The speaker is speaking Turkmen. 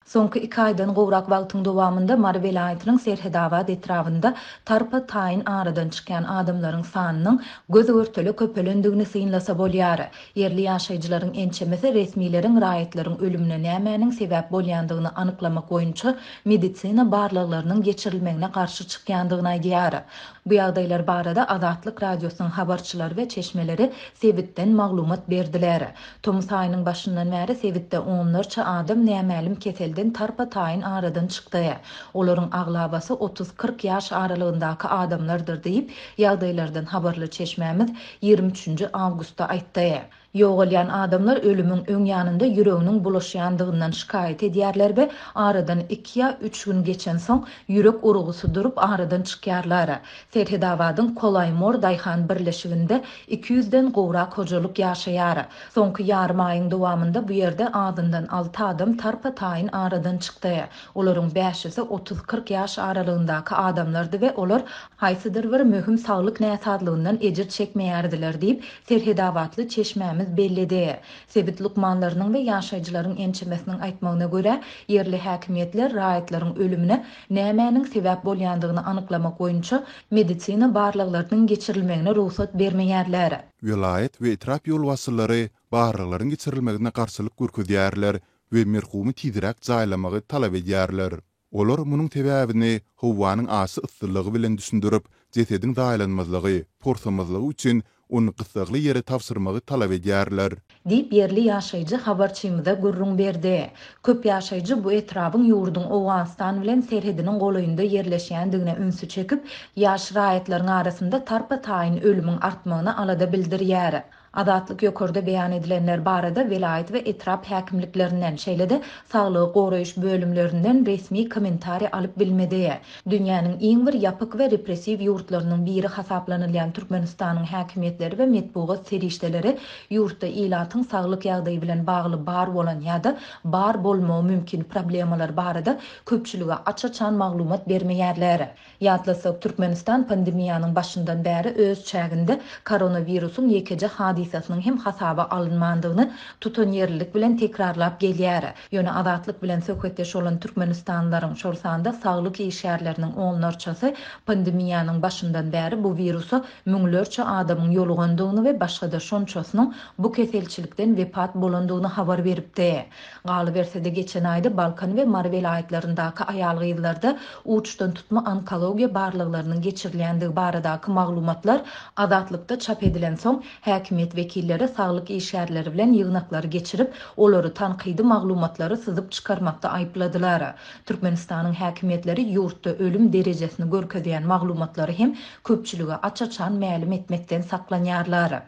Soňky 2 aýdan gowrak wagtyň dowamında Mary welaýatynyň Serhedabad etrafynda tarpa taýyn aradan çykan adamlaryň sanynyň göz örteli köpelendigini synlasa bolýar. Yerli ýaşaýjylaryň ençemesi resmiýetiň raýatlaryň ölümine nämäniň sebäp bolýandygyny anyklamak boýunça medisina barlyklarynyň geçirilmegine garşy çykýandygyny aýdýar. Bu ýagdaýlar barada Azatlyk radiosynyň habarçylary we çeşmeleri Sebitden maglumat berdiler. Tomus aýynyň başyndan bäri Sebitde onlarça adam nämälim keselden tarpa taýyn aradan çykdy. Olaryň aglabasy 30-40 ýaş aralygyndaky adamlardyr diýip ýagdaýlardan habarly çeşmämiz 23 awgustda aýtdy. Ýogalýan adamlar ölümüň öň ýanynda ýüreginiň bulaşýandygyndan şikayet edýärler we aradan 2 ýa 3 gün geçen soň ýürek urugusy durup aradan çykýarlar. Serhedabadyň Kolaymor daýhan birleşiginde 200-den gowrak hojalyk ýaşaýar. Soňky ýarym aýyň dowamında bu ýerde adyndan 6 adam tarpa taýyn aradan çykdy. Olaryň 5-si 30-40 ýaş aralygyndaky adamlardy we olar haýsydyr bir möhüm saglyk näsadlygyndan ejir çekmeýärdiler diýip Serhedabadly çeşmämiz bellidi. Sebit lukmanlarynyň we ýaşaýjylaryň ençemesiniň aýtmagyna görä, yerli häkimetler raýatlaryň ölümine nämäniň sebäp bolýandygyny anyklamak boýunça medisina barlyklarynyň geçirilmegine ruhsat bermeýärler. Vilayet we etrap ýol wasyllary barlyklaryň geçirilmegine garşylyk görkezýärler we merhumy tidirek jaýlamagy talap edýärler. Olar munyň sebäbini howanyň asy yssylygy bilen düşündirip, jesediň daýlanmazlygy, porsamazlygy üçin onu gysagly ýere tapşyrmagy talap edýärler. Diýip yerli ýaşaýjy habarçymyza gurrun berdi. Köp ýaşaýjy bu etrabyň ýurduň Owganistan bilen serhediniň golaýynda ýerleşýändigine ünsü çekip, ýaş raýatlaryň arasynda tarpa taýyn ölümüň artmagyna alada bildirýär. Azatlyk ýokarda beýan edilenler barada velayet we etrap häkimliklerinden şeýlede saglygy goraýyş bölümlerinden resmi kommentari alyp bilmedi. Dünýäniň iň bir ýapyk we repressiw ýurtlarynyň biri hasaplanylýan Türkmenistanyň häkimetleri we medpugat serişdeleri ýurtda ilatyň saglyk ýagdaýy bilen bagly bar bolan ýa-da bar bolmagy mümkin problemalar barada köpçülige açaçan maglumat bermeýärler. Ýatlasak Türkmenistan pandemiýanyň başyndan bäri öz çäginde koronawirusyň ýekeje hadisasynyň hem hasaba alınmandygyny tutan ýerlilik bilen tekrarlap gelýär. Ýöne Azatlyk bilen söhbetdeş bolan Türkmenistanlaryň şorsanda saglyk işgärleriniň onlarçasy pandemiýanyň başyndan bäri bu virusa müňlerçe adamyň ýolugandygyny we başga-da şonçasynyň bu keselçilikden wepat bolandygyny habar beripdi. Galy bersede geçen aýda Balkan we Mary welaýatlaryndaky aýal gyzlarda uçdan tutma onkologiýa barlyklarynyň geçirilýändigi baradaky maglumatlar Azatlykda çap edilen soň häkimet wekilleri saglyk işgärleri bilen ýygnaklary geçirip, olary tanqidi maglumatlary syzyp çykarmakda aýpladylar. Türkmenistanyň häkimetleri ýurtda ölüm derejesini görkezýän maglumatlary hem köpçülige açaçan mälim etmekden saklanýarlar.